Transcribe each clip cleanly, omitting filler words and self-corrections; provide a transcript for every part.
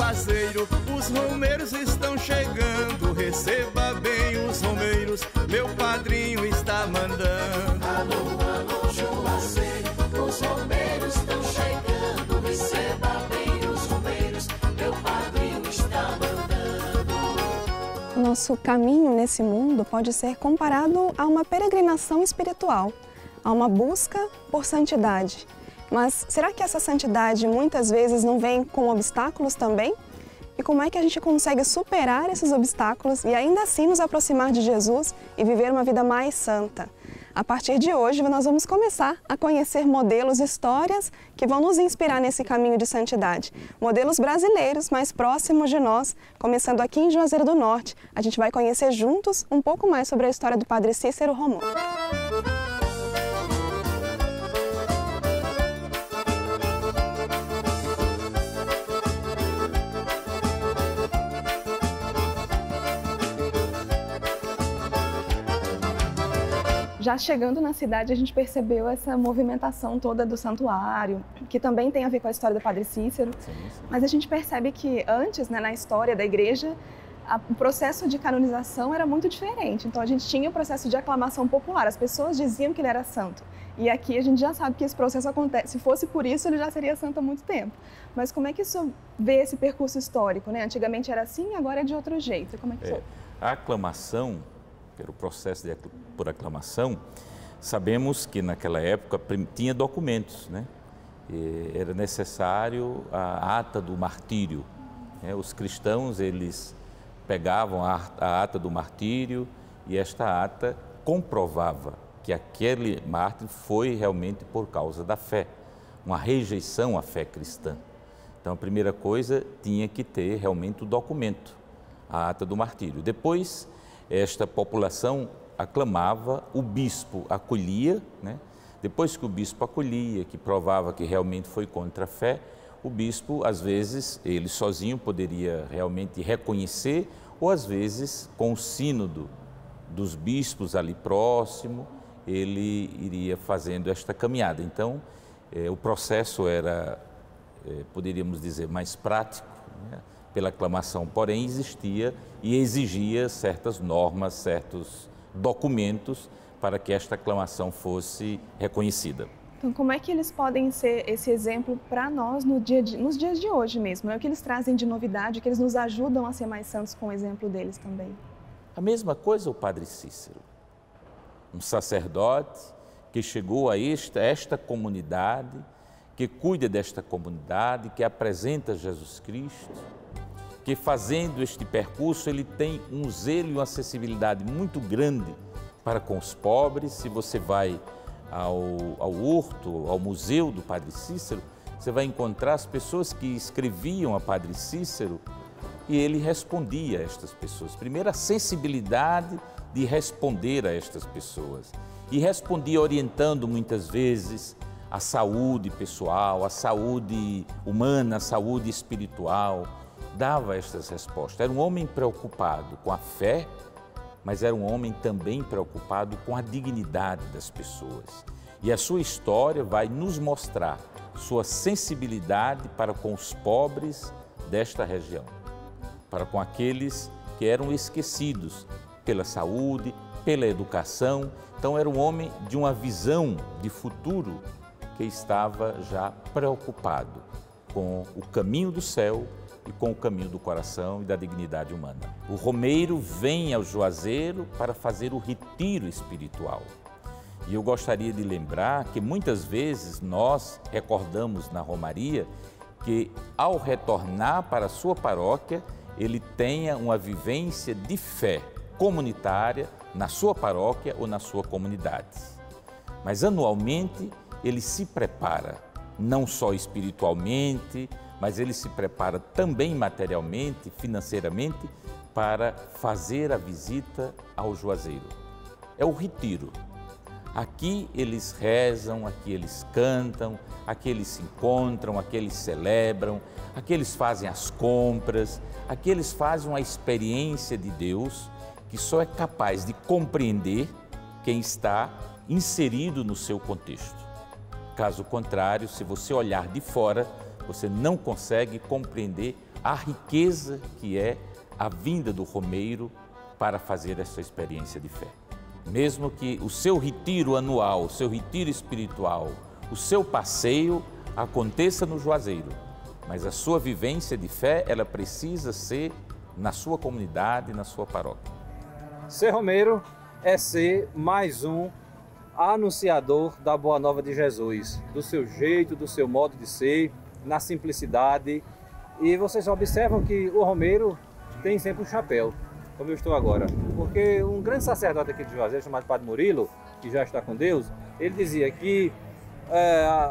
Juazeiro, os romeiros estão chegando. Receba bem os romeiros, meu padrinho está mandando. Alô, alô, Juazeiro, os romeiros estão chegando. Receba bem os romeiros, meu padrinho está mandando. Nosso caminho nesse mundo pode ser comparado a uma peregrinação espiritual, a uma busca por santidade. Mas será que essa santidade muitas vezes não vem com obstáculos também? E como é que a gente consegue superar esses obstáculos e ainda assim nos aproximar de Jesus e viver uma vida mais santa? A partir de hoje, nós vamos começar a conhecer modelos, histórias que vão nos inspirar nesse caminho de santidade. Modelos brasileiros mais próximos de nós, começando aqui em Juazeiro do Norte. A gente vai conhecer juntos um pouco mais sobre a história do Padre Cícero Romão. Já chegando na cidade, a gente percebeu essa movimentação toda do santuário, que também tem a ver com a história do Padre Cícero. Sim. Mas a gente percebe que antes, né, na história da igreja, o processo de canonização era muito diferente. Então a gente tinha o processo de aclamação popular, as pessoas diziam que ele era santo. E aqui a gente já sabe que esse processo acontece. Se fosse por isso, ele já seria santo há muito tempo. Mas como é que isso vê esse percurso histórico, né? Antigamente era assim, agora é de outro jeito. Como é que isso... A aclamação, pelo processo por aclamação, sabemos que naquela época tinha documentos, né? Era necessário a ata do martírio, né? Os cristãos, eles pegavam a ata do martírio e esta ata comprovava que aquele mártir foi realmente por causa da fé, uma rejeição à fé cristã. Então a primeira coisa tinha que ter realmente o documento, a ata do martírio. Depois, esta população aclamava, o bispo acolhia, né? Depois que o bispo acolhia, que provava que realmente foi contra a fé, o bispo, às vezes, ele sozinho poderia realmente reconhecer, ou às vezes, com o sínodo dos bispos ali próximo, ele iria fazendo esta caminhada. Então, o processo era, poderíamos dizer, mais prático, né? Pela aclamação, porém existia e exigia certas normas, certos documentos para que esta aclamação fosse reconhecida. Então, como é que eles podem ser esse exemplo para nós nos dias de hoje mesmo? Né? O que eles trazem de novidade, que eles nos ajudam a ser mais santos com o exemplo deles também? A mesma coisa o Padre Cícero, um sacerdote que chegou a esta comunidade, que cuida desta comunidade, que apresenta Jesus Cristo, que fazendo este percurso ele tem um zelo e uma acessibilidade muito grande para com os pobres. Se você vai ao Horto, ao Museu do Padre Cícero, você vai encontrar as pessoas que escreviam a Padre Cícero e ele respondia a estas pessoas. Primeiro, a sensibilidade de responder a estas pessoas. E respondia orientando muitas vezes a saúde pessoal, a saúde humana, a saúde espiritual. Dava estas respostas. Era um homem preocupado com a fé, mas era um homem também preocupado com a dignidade das pessoas. E a sua história vai nos mostrar sua sensibilidade para com os pobres desta região, para com aqueles que eram esquecidos pela saúde, pela educação. Então era um homem de uma visão de futuro que estava já preocupado com o caminho do céu e com o caminho do coração e da dignidade humana. O romeiro vem ao Juazeiro para fazer o retiro espiritual. E eu gostaria de lembrar que muitas vezes nós recordamos na Romaria que ao retornar para a sua paróquia, ele tenha uma vivência de fé comunitária na sua paróquia ou na sua comunidade. Mas anualmente ele se prepara, não só espiritualmente, mas ele se prepara também materialmente, financeiramente, para fazer a visita ao Juazeiro. É o retiro. Aqui eles rezam, aqui eles cantam, aqui eles se encontram, aqui eles celebram, aqui eles fazem as compras, aqui eles fazem uma experiência de Deus que só é capaz de compreender quem está inserido no seu contexto. Caso contrário, se você olhar de fora, você não consegue compreender a riqueza que é a vinda do romeiro para fazer essa experiência de fé. Mesmo que o seu retiro anual, o seu retiro espiritual, o seu passeio aconteça no Juazeiro, mas a sua vivência de fé, ela precisa ser na sua comunidade, na sua paróquia. Ser romeiro é ser mais um anunciador da Boa Nova de Jesus, do seu jeito, do seu modo de ser, na simplicidade. E vocês observam que o romeiro tem sempre um chapéu, como eu estou agora. Porque um grande sacerdote aqui de Juazeiro, chamado Padre Murilo, que já está com Deus, ele dizia que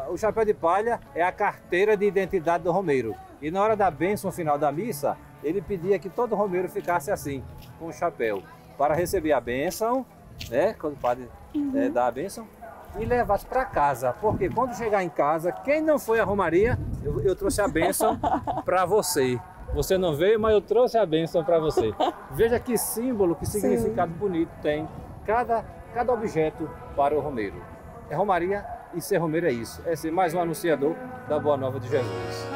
o chapéu de palha é a carteira de identidade do romeiro. E na hora da bênção final da missa, ele pedia que todo romeiro ficasse assim, com o chapéu, para receber a bênção, né, quando o padre dá a bênção, e levasse para casa. Porque quando chegar em casa, quem não foi à romaria, eu trouxe a bênção para você. Você não veio, mas eu trouxe a bênção para você. Veja que símbolo, que significado bonito tem cada objeto para o romeiro. É romaria e ser romeiro é isso, é ser mais um anunciador da Boa Nova de Jesus.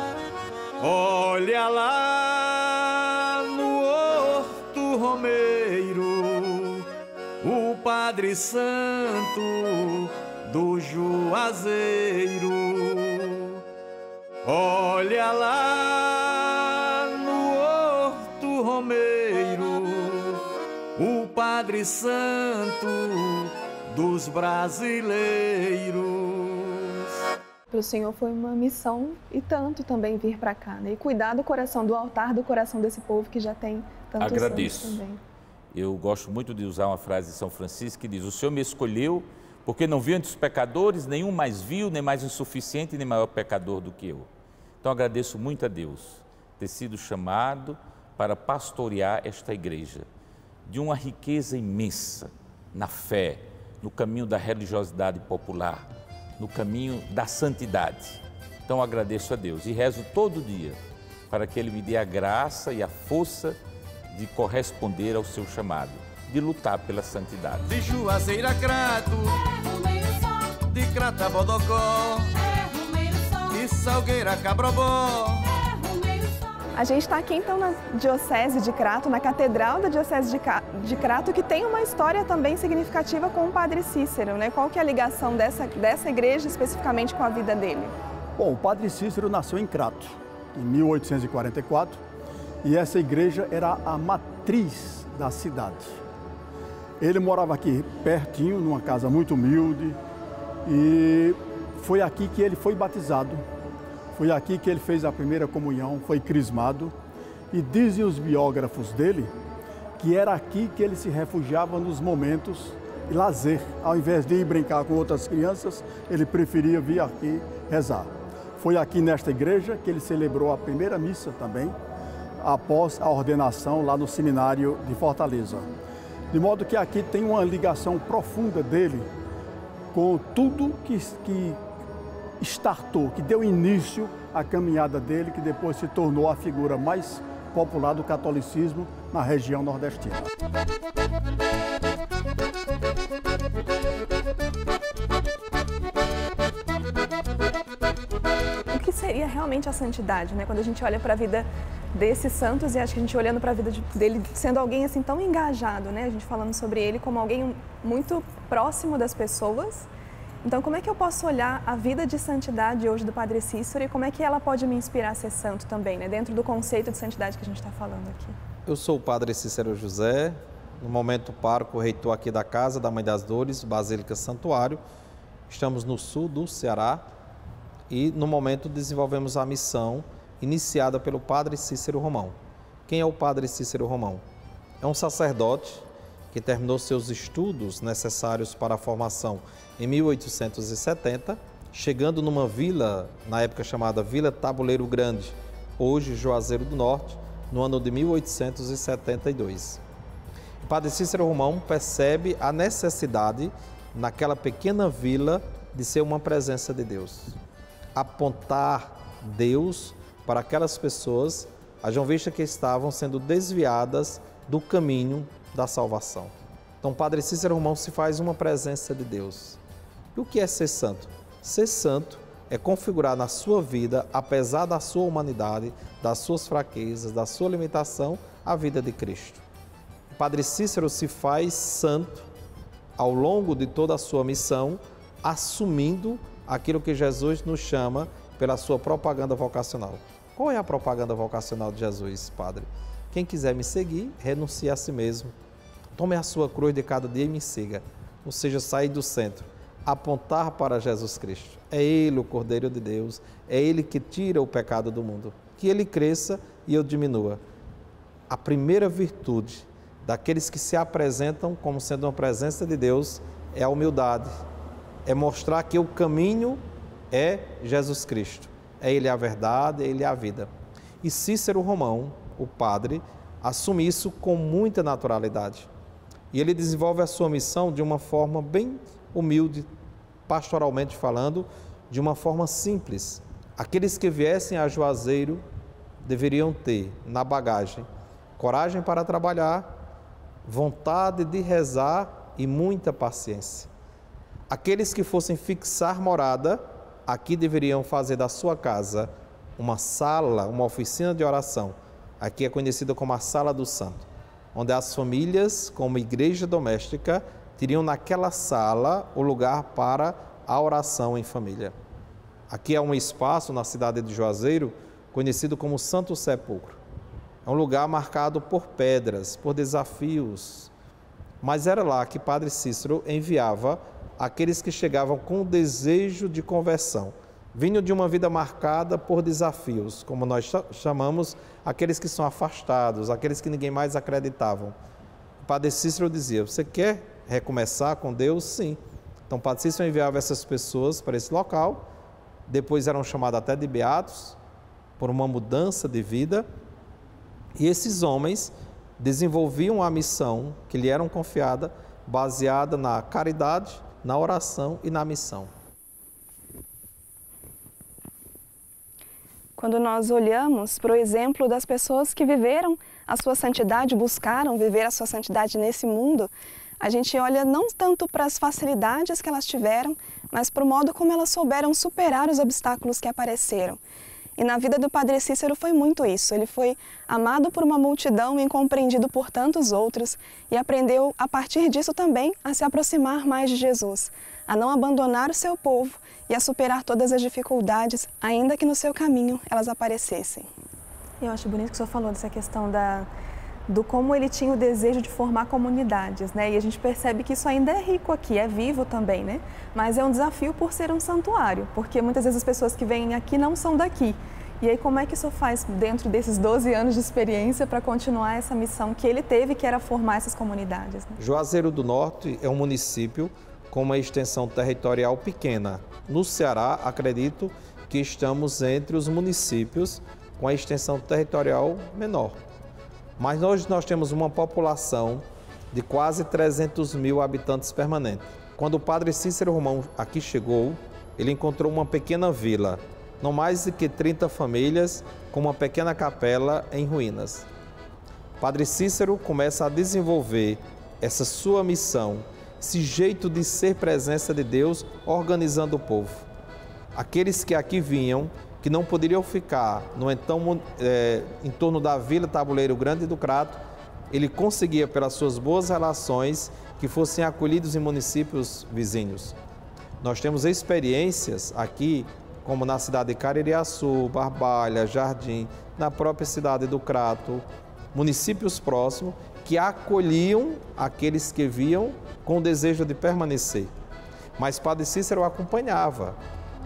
Olha lá no horto romeiro, o Padre Santo do Juazeiro. Olha lá no horto romeiro, o Padre Santo dos brasileiros. Para o Senhor foi uma missão e tanto também vir para cá, né? E cuidar do coração, do altar do coração desse povo que já tem tantos Agradeço. santos também. Eu gosto muito de usar uma frase de São Francisco que diz: o Senhor me escolheu porque não viu entre os pecadores nenhum mais vil, nem mais insuficiente, nem maior pecador do que eu. Então agradeço muito a Deus ter sido chamado para pastorear esta igreja de uma riqueza imensa na fé, no caminho da religiosidade popular, no caminho da santidade. Então agradeço a Deus e rezo todo dia para que Ele me dê a graça e a força de corresponder ao seu chamado, de lutar pela santidade. De Juazeiro a Crato, de Crato a Bodocó, de Salgueiro a Cabrobó. A gente está aqui então na Diocese de Crato, na Catedral da Diocese de Crato, que tem uma história também significativa com o Padre Cícero, né? Qual que é a ligação dessa igreja especificamente com a vida dele? Bom, o Padre Cícero nasceu em Crato, em 1844, e essa igreja era a matriz da cidade. Ele morava aqui pertinho, numa casa muito humilde, e foi aqui que ele foi batizado. Foi aqui que ele fez a primeira comunhão, foi crismado, e dizem os biógrafos dele que era aqui que ele se refugiava nos momentos de lazer. Ao invés de ir brincar com outras crianças, ele preferia vir aqui rezar. Foi aqui nesta igreja que ele celebrou a primeira missa também, após a ordenação lá no seminário de Fortaleza. De modo que aqui tem uma ligação profunda dele com tudo que startou, que deu início à caminhada dele, que depois se tornou a figura mais popular do catolicismo na região nordestina. O que seria realmente a santidade, né? Quando a gente olha para a vida desses santos, e acho que a gente olhando para a vida dele sendo alguém assim tão engajado, né? A gente falando sobre ele como alguém muito próximo das pessoas. Então, como é que eu posso olhar a vida de santidade hoje do Padre Cícero e como é que ela pode me inspirar a ser santo também, né? Dentro do conceito de santidade que a gente está falando aqui. Eu sou o Padre Cícero José, no momento pároco reitor aqui da Casa da Mãe das Dores, Basílica Santuário. Estamos no sul do Ceará e, no momento, desenvolvemos a missão iniciada pelo Padre Cícero Romão. Quem é o Padre Cícero Romão? É um sacerdote que terminou seus estudos necessários para a formação em 1870, chegando numa vila, na época chamada Vila Tabuleiro Grande, hoje Juazeiro do Norte, no ano de 1872. O Padre Cícero Romão percebe a necessidade, naquela pequena vila, de ser uma presença de Deus. Apontar Deus para aquelas pessoas, haja vista que estavam sendo desviadas do caminho da salvação. Então, Padre Cícero Romão se faz uma presença de Deus. E o que é ser santo? Ser santo é configurar na sua vida, apesar da sua humanidade, das suas fraquezas, da sua limitação, a vida de Cristo. O Padre Cícero se faz santo ao longo de toda a sua missão, assumindo aquilo que Jesus nos chama pela sua propaganda vocacional. Qual é a propaganda vocacional de Jesus, Padre? Quem quiser me seguir, renuncie a si mesmo. Tome a sua cruz de cada dia e me siga. Ou seja, sair do centro, apontar para Jesus Cristo. É Ele o Cordeiro de Deus, é Ele que tira o pecado do mundo. Que Ele cresça e eu diminua. A primeira virtude daqueles que se apresentam como sendo uma presença de Deus é a humildade. É mostrar que o caminho é Jesus Cristo. É Ele a verdade, é Ele a vida. E Cícero Romão, o padre, assume isso com muita naturalidade. E ele desenvolve a sua missão de uma forma bem humilde, pastoralmente falando, de uma forma simples. Aqueles que viessem a Juazeiro deveriam ter na bagagem coragem para trabalhar, vontade de rezar e muita paciência. Aqueles que fossem fixar morada, aqui deveriam fazer da sua casa uma sala, uma oficina de oração. Aqui é conhecida como a Sala do Santo, onde as famílias, como igreja doméstica, teriam naquela sala o lugar para a oração em família. Aqui é um espaço na cidade de Juazeiro conhecido como Santo Sepulcro. É um lugar marcado por pedras, por desafios, mas era lá que Padre Cícero enviava aqueles que chegavam com desejo de conversão, vinham de uma vida marcada por desafios, como nós chamamos aqueles que são afastados, aqueles que ninguém mais acreditavam. O Padre Cícero dizia: você quer recomeçar com Deus? Sim. Então, o Padre Cícero enviava essas pessoas para esse local, depois eram chamados até de beatos, por uma mudança de vida, e esses homens desenvolviam a missão que lhe eram confiada, baseada na caridade, na oração e na missão. Quando nós olhamos para o exemplo das pessoas que viveram a sua santidade, buscaram viver a sua santidade nesse mundo, a gente olha não tanto para as facilidades que elas tiveram, mas para o modo como elas souberam superar os obstáculos que apareceram. E na vida do Padre Cícero foi muito isso. Ele foi amado por uma multidão e incompreendido por tantos outros e aprendeu, a partir disso também, a se aproximar mais de Jesus, a não abandonar o seu povo e a superar todas as dificuldades, ainda que no seu caminho elas aparecessem. Eu acho bonito que o senhor falou dessa questão do como ele tinha o desejo de formar comunidades, né? E a gente percebe que isso ainda é rico aqui, é vivo também, né? Mas é um desafio por ser um santuário, porque muitas vezes as pessoas que vêm aqui não são daqui. E aí como é que o senhor faz dentro desses 12 anos de experiência para continuar essa missão que ele teve, que era formar essas comunidades, né? Juazeiro do Norte é um município com uma extensão territorial pequena. No Ceará, acredito que estamos entre os municípios com a extensão territorial menor. Mas hoje nós temos uma população de quase 300 mil habitantes permanentes. Quando o Padre Cícero Romão aqui chegou, ele encontrou uma pequena vila, não mais do que 30 famílias, com uma pequena capela em ruínas. O Padre Cícero começa a desenvolver essa sua missão, esse jeito de ser presença de Deus, organizando o povo. Aqueles que aqui vinham, que não poderiam ficar no em torno da Vila Tabuleiro Grande do Crato, ele conseguia, pelas suas boas relações, que fossem acolhidos em municípios vizinhos. Nós temos experiências aqui, como na cidade de Caririaçu, Barbalha, Jardim, na própria cidade do Crato, municípios próximos, que acolhiam aqueles que vinham com o desejo de permanecer. Mas Padre Cícero acompanhava.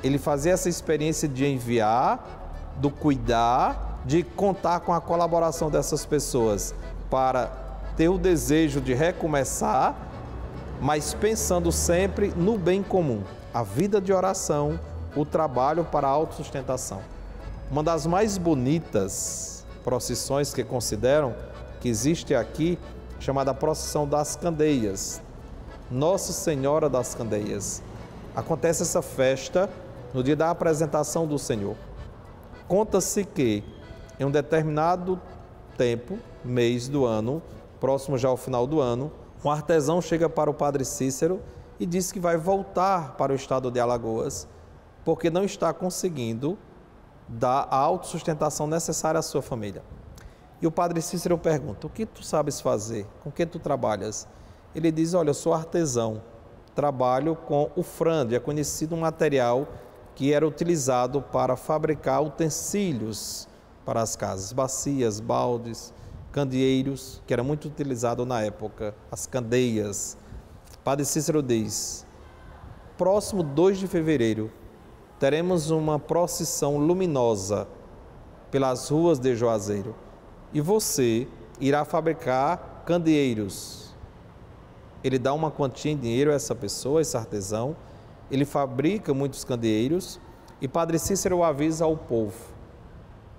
Ele fazia essa experiência de enviar, do cuidar, de contar com a colaboração dessas pessoas para ter o desejo de recomeçar, mas pensando sempre no bem comum, a vida de oração, o trabalho para a autossustentação. Uma das mais bonitas procissões que consideram que existe aqui, chamada Procissão das Candeias, Nossa Senhora das Candeias. Acontece essa festa no dia da apresentação do Senhor. Conta-se que em um determinado tempo, mês do ano, próximo já ao final do ano, um artesão chega para o Padre Cícero e diz que vai voltar para o estado de Alagoas porque não está conseguindo dar a autossustentação necessária à sua família. E o padre Cícero pergunta: o que tu sabes fazer? Com que tu trabalhas? Ele diz: olha, eu sou artesão, trabalho com o frande, é conhecido um material que era utilizado para fabricar utensílios para as casas, bacias, baldes, candeeiros, que era muito utilizado na época, as candeias. Padre Cícero diz: próximo 2 de fevereiro, teremos uma procissão luminosa pelas ruas de Juazeiro e você irá fabricar candeeiros. Ele dá uma quantia em dinheiro a essa pessoa, esse artesão, ele fabrica muitos candeeiros e Padre Cícero avisa ao povo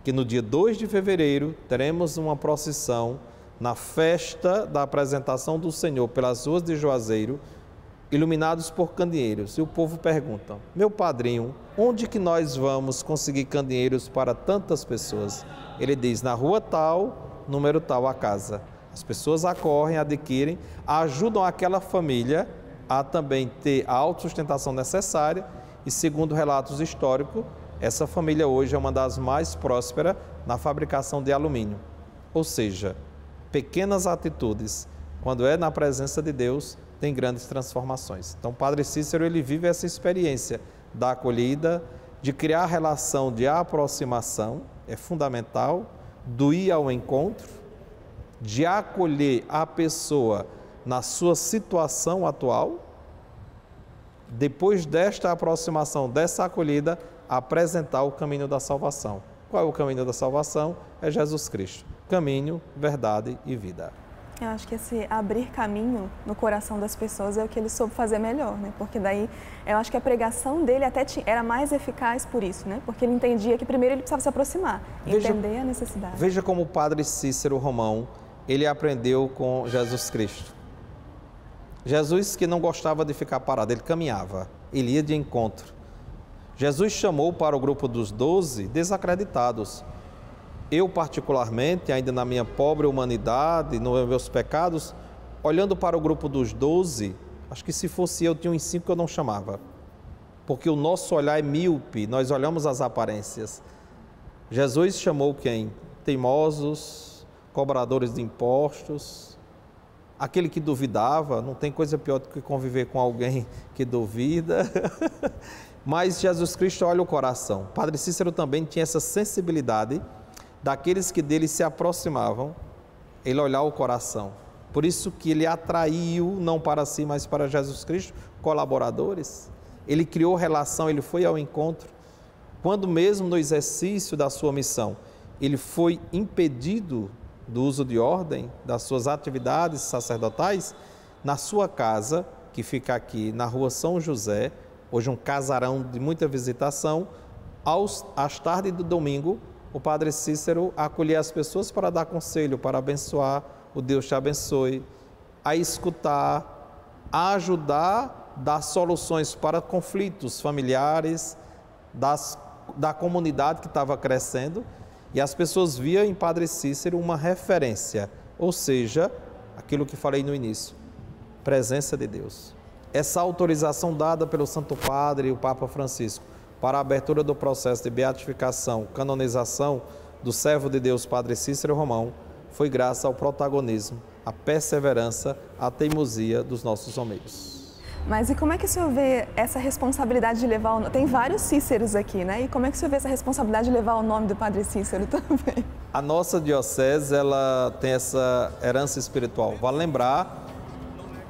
que no dia 2 de fevereiro teremos uma procissão na festa da apresentação do Senhor pelas ruas de Juazeiro, iluminados por candeeiros. E o povo pergunta: meu padrinho, onde que nós vamos conseguir candeeiros para tantas pessoas? Ele diz: na rua tal, número tal, a casa. As pessoas acorrem, adquirem, ajudam aquela família a também ter a autossustentação necessária e, segundo relatos históricos, essa família hoje é uma das mais prósperas na fabricação de alumínio. Ou seja, pequenas atitudes, quando é na presença de Deus, tem grandes transformações. Então, Padre Cícero, ele vive essa experiência da acolhida, de criar relação de aproximação, é fundamental, do ir ao encontro, de acolher a pessoa na sua situação atual. Depois desta aproximação, dessa acolhida, apresentar o caminho da salvação. Qual é o caminho da salvação? É Jesus Cristo. Caminho, verdade e vida. Eu acho que esse abrir caminho no coração das pessoas é o que ele soube fazer melhor, né? Porque daí, eu acho que a pregação dele até era mais eficaz por isso, né? Porque ele entendia que primeiro ele precisava se aproximar, entender a necessidade. Veja como o Padre Cícero Romão, ele aprendeu com Jesus Cristo. Jesus, que não gostava de ficar parado, ele caminhava, ele ia de encontro. Jesus chamou para o grupo dos 12 desacreditados. Eu, particularmente, ainda na minha pobre humanidade, nos meus pecados, olhando para o grupo dos 12, acho que se fosse eu, tinha uns 5 que eu não chamava. Porque o nosso olhar é míope, nós olhamos as aparências. Jesus chamou quem? Teimosos, cobradores de impostos, aquele que duvidava. Não tem coisa pior do que conviver com alguém que duvida. Mas Jesus Cristo olha o coração. Padre Cícero também tinha essa sensibilidade daqueles que dele se aproximavam, ele olhar o coração. Por isso que ele atraiu, não para si, mas para Jesus Cristo, colaboradores. Ele criou relação, ele foi ao encontro. Quando mesmo no exercício da sua missão, ele foi impedido do uso de ordem, das suas atividades sacerdotais, na sua casa, que fica aqui na rua São José, hoje um casarão de muita visitação, às tardes do domingo, o Padre Cícero acolhia as pessoas para dar conselho, para abençoar, o Deus te abençoe, a escutar, a ajudar, dar soluções para conflitos familiares, da comunidade que estava crescendo, e as pessoas viam em Padre Cícero uma referência, ou seja, aquilo que falei no início, presença de Deus. Essa autorização dada pelo Santo Padre e o Papa Francisco para a abertura do processo de beatificação, canonização do servo de Deus Padre Cícero Romão, foi graças ao protagonismo, à perseverança, à teimosia dos nossos romeiros. Mas e como é que o senhor vê essa responsabilidade de levar o nome? Tem vários Cíceros aqui, né? E como é que o senhor vê essa responsabilidade de levar o nome do Padre Cícero também? A nossa diocese, ela tem essa herança espiritual. Vale lembrar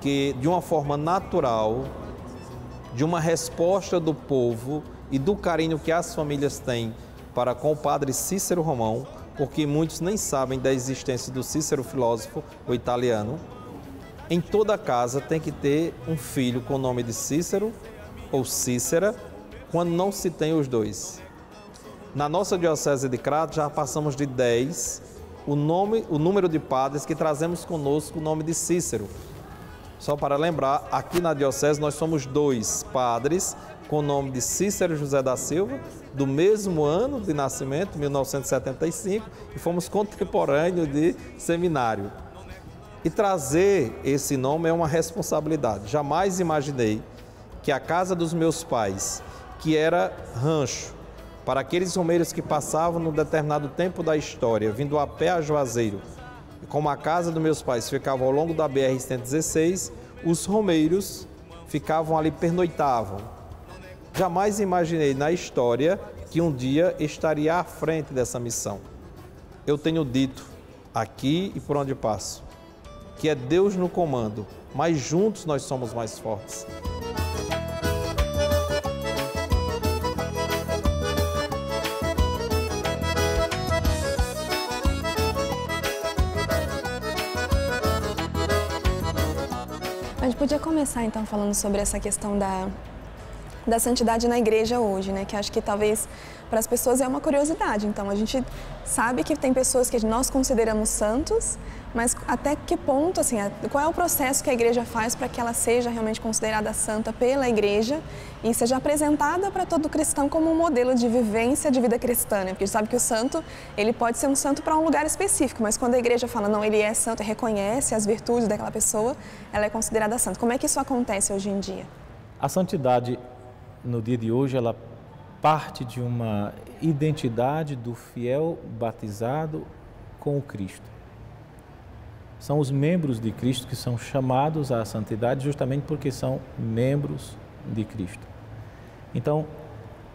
que, de uma forma natural, de uma resposta do povo e do carinho que as famílias têm para com o Padre Cícero Romão, porque muitos nem sabem da existência do Cícero filósofo, o italiano, em toda casa tem que ter um filho com o nome de Cícero ou Cícera, quando não se tem os dois. Na nossa diocese de Crato já passamos de 10 o número de padres que trazemos conosco o nome de Cícero. Só para lembrar, aqui na diocese nós somos 2 padres com o nome de Cícero José da Silva, do mesmo ano de nascimento, 1975, e fomos contemporâneos de seminário. E trazer esse nome é uma responsabilidade. Jamais imaginei que a casa dos meus pais, que era rancho. Para aqueles romeiros que passavam num determinado tempo da história, vindo a pé a Juazeiro, como a casa dos meus pais ficava ao longo da BR-116, os romeiros ficavam ali, pernoitavam. Jamais imaginei na história que um dia estaria à frente dessa missão. Eu tenho dito, aqui e por onde passo, que é Deus no comando, mas juntos nós somos mais fortes. A gente podia começar então falando sobre essa questão da santidade na igreja hoje, né? Que acho que talvez para as pessoas é uma curiosidade. Então a gente sabe que tem pessoas que nós consideramos santos, mas até que ponto, assim, qual é o processo que a igreja faz para que ela seja realmente considerada santa pela igreja e seja apresentada para todo cristão como um modelo de vivência de vida cristã, né? Porque a gente sabe que o santo, ele pode ser um santo para um lugar específico, mas quando a igreja fala, não, ele é santo e reconhece as virtudes daquela pessoa, ela é considerada santa. Como é que isso acontece hoje em dia? A santidade, no dia de hoje, ela parte de uma identidade do fiel batizado com o Cristo. São os membros de Cristo que são chamados à santidade justamente porque são membros de Cristo. Então,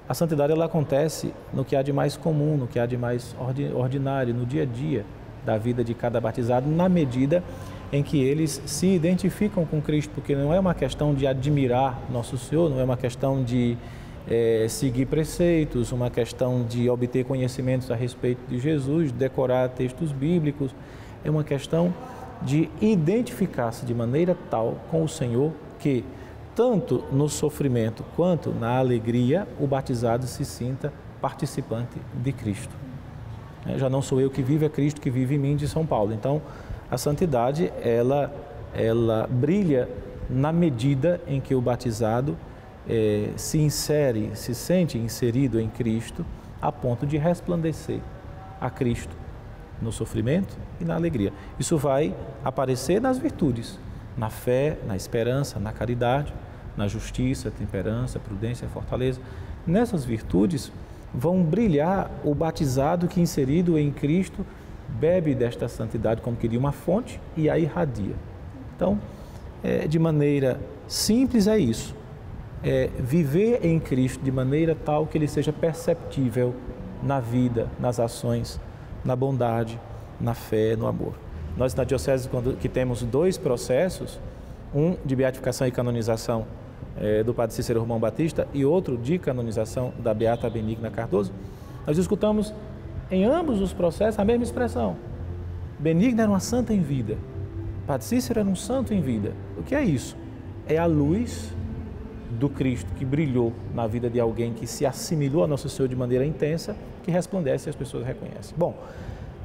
a santidade ela acontece no que há de mais comum, no que há de mais ordinário, no dia a dia da vida de cada batizado, na medida em que eles se identificam com Cristo, porque não é uma questão de admirar Nosso Senhor, não é uma questão de seguir preceitos, uma questão de obter conhecimentos a respeito de Jesus, decorar textos bíblicos, é uma questão de identificar-se de maneira tal com o Senhor que, tanto no sofrimento quanto na alegria, o batizado se sinta participante de Cristo. Já não sou eu que vivo, é Cristo que vive em mim, de São Paulo. Então, a santidade, ela brilha na medida em que o batizado se insere, se sente inserido em Cristo, a ponto de resplandecer a Cristo no sofrimento e na alegria. Isso vai aparecer nas virtudes, na fé, na esperança, na caridade, na justiça, temperança, prudência, fortaleza. Nessas virtudes vão brilhar o batizado que, inserido em Cristo, bebe desta santidade como que de uma fonte e a irradia. Então, de maneira simples é isso. Viver em Cristo de maneira tal que ele seja perceptível na vida, nas ações, na bondade, na fé, no amor. Nós na Diocese, que temos dois processos, um de beatificação e canonização do Padre Cícero Romão Batista e outro de canonização da Beata Benigna Cardoso, nós escutamos em ambos os processos a mesma expressão. Benigna era uma santa em vida, Padre Cícero era um santo em vida. O que é isso? É a luz do Cristo que brilhou na vida de alguém que se assimilou a Nosso Senhor de maneira intensa, que resplandece e as pessoas reconhecem. Bom,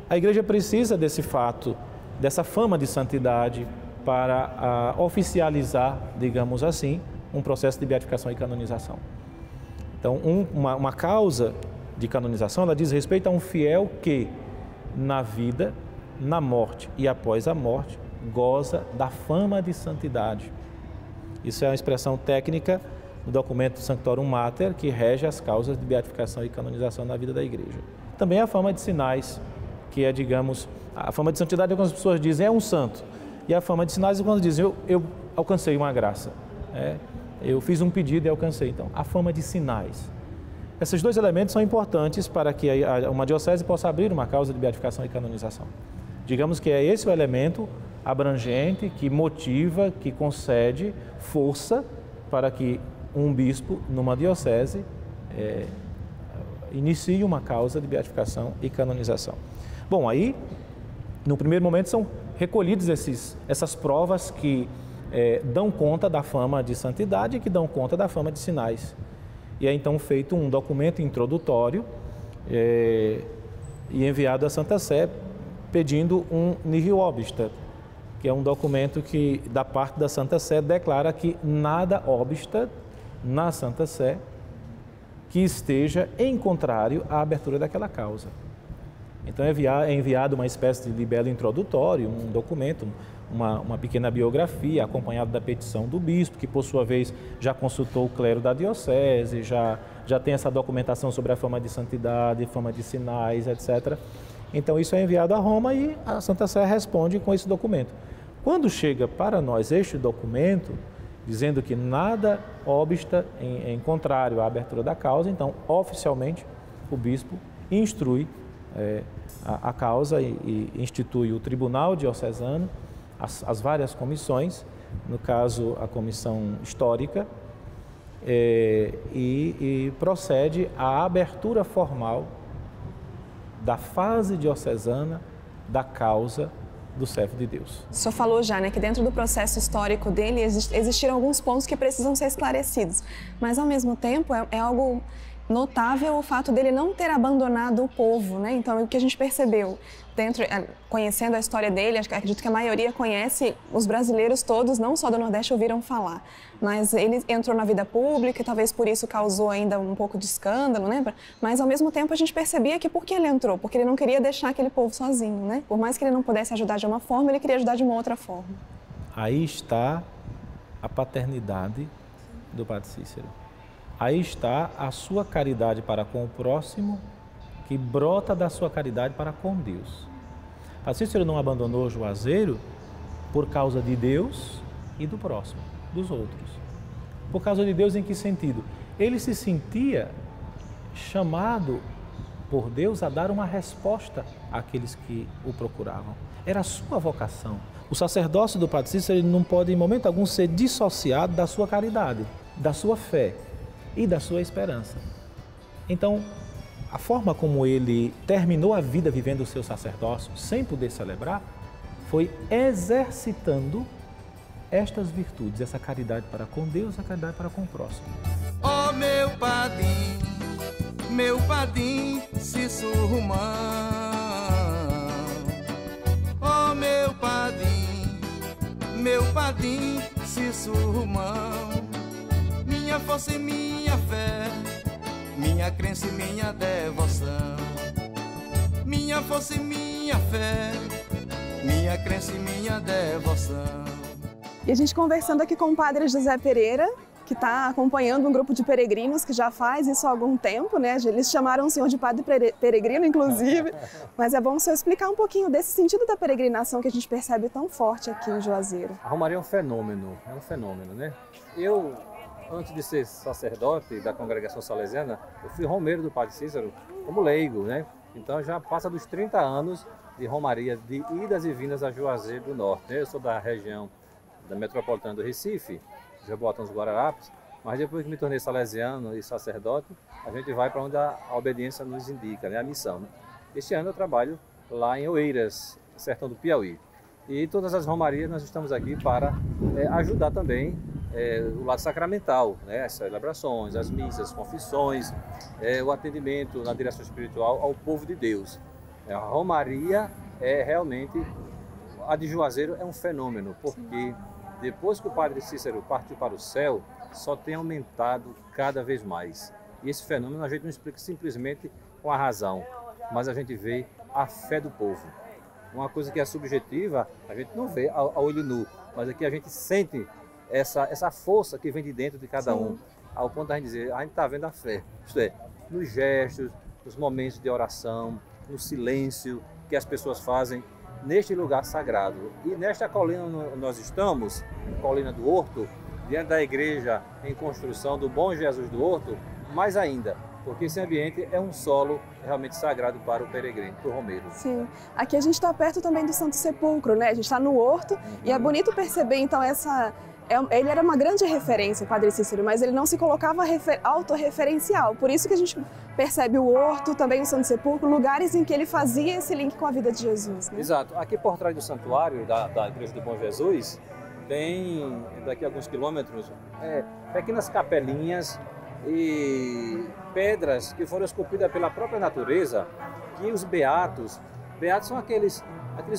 a igreja precisa desse fato, dessa fama de santidade para oficializar, digamos assim, um processo de beatificação e canonização. Então, uma causa de canonização, ela diz respeito a um fiel que, na vida, na morte e após a morte, goza da fama de santidade. Isso é uma expressão técnica do documento Sanctorum Mater, que rege as causas de beatificação e canonização na vida da igreja. Também a fama de sinais, que é, digamos, a fama de santidade é quando as pessoas dizem é um santo. E a fama de sinais é quando dizem eu alcancei uma graça, eu fiz um pedido e alcancei. Então, a fama de sinais. Esses dois elementos são importantes para que uma diocese possa abrir uma causa de beatificação e canonização. Digamos que é esse o elemento abrangente que motiva, que concede força para que um bispo, numa diocese, inicie uma causa de beatificação e canonização. Bom, aí, no primeiro momento, são recolhidas essas provas que dão conta da fama de santidade e que dão conta da fama de sinais. E é então feito um documento introdutório e enviado à Santa Sé pedindo um nihil obstat, que é um documento que, da parte da Santa Sé, declara que nada obsta na Santa Sé que esteja em contrário à abertura daquela causa. Então é enviado uma espécie de libelo introdutório, um documento, uma pequena biografia, acompanhado da petição do bispo, que por sua vez já consultou o clero da diocese, já tem essa documentação sobre a fama de santidade, fama de sinais, etc. Então isso é enviado a Roma e a Santa Sé responde com esse documento. Quando chega para nós este documento, dizendo que nada obsta em contrário à abertura da causa, então oficialmente o bispo instrui a causa e institui o Tribunal Diocesano, as várias comissões, no caso a comissão histórica, e procede à abertura formal da fase diocesana da causa do servo de Deus. O senhor falou já, né, que dentro do processo histórico dele existiram alguns pontos que precisam ser esclarecidos, mas ao mesmo tempo é algo notável o fato dele não ter abandonado o povo, né? Então, o que a gente percebeu, conhecendo a história dele, acredito que a maioria conhece, os brasileiros todos, não só do Nordeste, ouviram falar, mas ele entrou na vida pública e talvez por isso causou ainda um pouco de escândalo, né? Mas, ao mesmo tempo, a gente percebia que por que ele entrou? Porque ele não queria deixar aquele povo sozinho, né? Por mais que ele não pudesse ajudar de uma forma, ele queria ajudar de uma outra forma. Aí está a paternidade do Padre Cícero. Aí está a sua caridade para com o próximo, que brota da sua caridade para com Deus. Padre Cícero não abandonou Juazeiro por causa de Deus e do próximo, dos outros. Por causa de Deus em que sentido? Ele se sentia chamado por Deus a dar uma resposta àqueles que o procuravam. Era a sua vocação. O sacerdócio do Padre Cícero ele não pode em momento algum ser dissociado da sua caridade, da sua fé e da sua esperança. Então, a forma como ele terminou a vida vivendo o seu sacerdócio, sem poder celebrar, foi exercitando estas virtudes, essa caridade para com Deus, a caridade para com o próximo. Ó meu padim, Cícero Romão. Ó meu padim, Cícero Romão. Minha força e minha fé, minha crença e minha devoção. Minha força e minha fé, minha crença e minha devoção. E a gente conversando aqui com o Padre José Pereira, que está acompanhando um grupo de peregrinos que já faz isso há algum tempo, né? Eles chamaram o senhor de Padre Peregrino, inclusive. Mas é bom o senhor explicar um pouquinho desse sentido da peregrinação que a gente percebe tão forte aqui em Juazeiro. A Romaria é um fenômeno, né? Eu, antes de ser sacerdote da congregação salesiana, eu fui romeiro do Padre Cícero como leigo, né? Então já passa dos 30 anos de romaria, de idas e vindas a Juazeiro do Norte, né? Eu sou da região da metropolitana do Recife, Jaboatão dos Guararapes, mas depois que me tornei salesiano e sacerdote, a gente vai para onde a obediência nos indica, né? A missão. Né? Este ano eu trabalho lá em Oeiras, sertão do Piauí. E todas as romarias nós estamos aqui para ajudar também o lado sacramental, né? As celebrações, as missas, as confissões, o atendimento na direção espiritual ao povo de Deus. A romaria é realmente, a de Juazeiro é um fenômeno, porque depois que o Padre Cícero partiu para o céu, só tem aumentado cada vez mais. E esse fenômeno a gente não explica simplesmente com a razão, mas a gente vê a fé do povo. Uma coisa que é subjetiva, a gente não vê a olho nu, mas aqui a gente sente essa força que vem de dentro de cada um, ao ponto de a gente dizer, a gente está vendo a fé, isto é, nos gestos, nos momentos de oração, no silêncio que as pessoas fazem neste lugar sagrado. E nesta colina nós estamos, colina do Horto, diante da igreja em construção do Bom Jesus do Horto, mais ainda, porque esse ambiente é um solo realmente sagrado para o peregrino, para o romeiro. Sim, aqui a gente está perto também do Santo Sepulcro, né? A gente está no Horto e é bonito perceber então ele era uma grande referência, o Padre Cícero, mas ele não se colocava autorreferencial. Por isso que a gente percebe o Horto, também o Santo Sepulcro, lugares em que ele fazia esse link com a vida de Jesus. Né? Exato. Aqui por trás do santuário da Igreja do Bom Jesus, tem, daqui a alguns quilômetros, pequenas capelinhas e pedras que foram esculpidas pela própria natureza, que os beatos são aqueles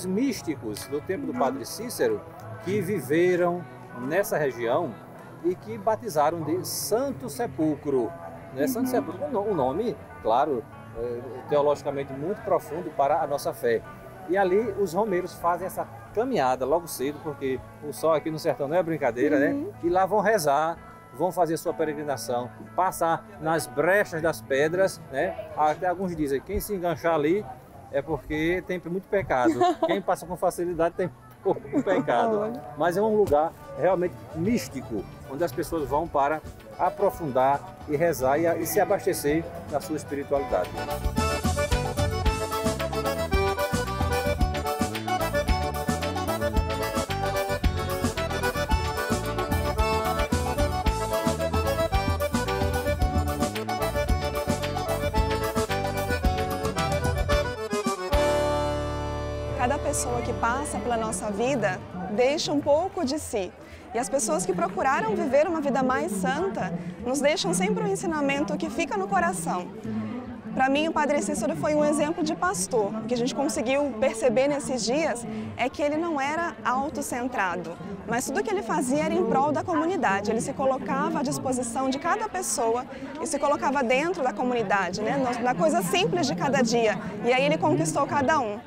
místicos do tempo do Padre Cícero, que viveram nessa região e que batizaram de Santo Sepulcro. Né? Santo Sepulcro, um nome, claro, teologicamente muito profundo para a nossa fé. E ali os romeiros fazem essa caminhada logo cedo, porque o sol aqui no sertão não é brincadeira, né? E lá vão rezar, vão fazer sua peregrinação, passar nas brechas das pedras, né? Até alguns dizem, quem se enganchar ali é porque tem muito pecado. Quem passa com facilidade tem pouco pecado. Mas é um lugar realmente místico, onde as pessoas vão para aprofundar e rezar e se abastecer da sua espiritualidade. Cada pessoa que passa pela nossa vida deixa um pouco de si. E as pessoas que procuraram viver uma vida mais santa nos deixam sempre um ensinamento que fica no coração. Para mim, o Padre Cícero foi um exemplo de pastor. O que a gente conseguiu perceber nesses dias é que ele não era autocentrado, mas tudo que ele fazia era em prol da comunidade. Ele se colocava à disposição de cada pessoa e se colocava dentro da comunidade, né? Na coisa simples de cada dia. E aí ele conquistou cada um.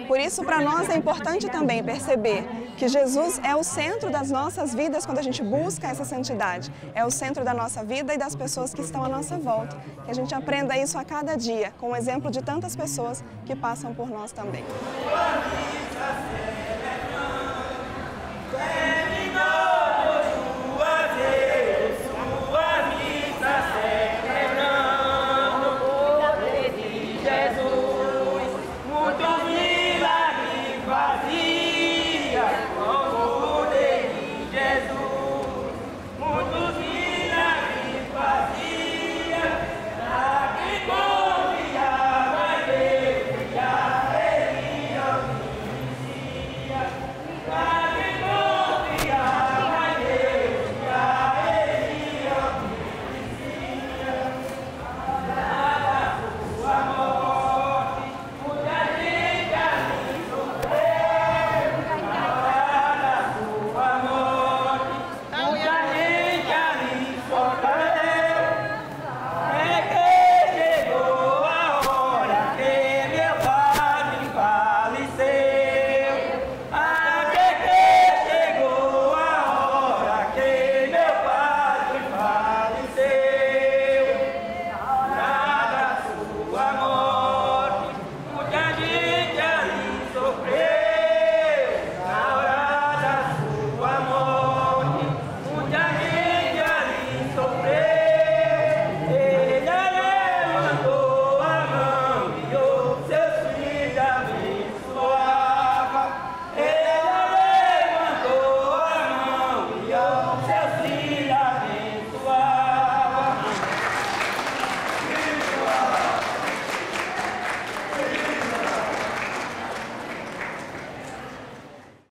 Por isso, para nós é importante também perceber que Jesus é o centro das nossas vidas quando a gente busca essa santidade. É o centro da nossa vida e das pessoas que estão à nossa volta. Que a gente aprenda isso a cada dia, com o exemplo de tantas pessoas que passam por nós também. Terminou!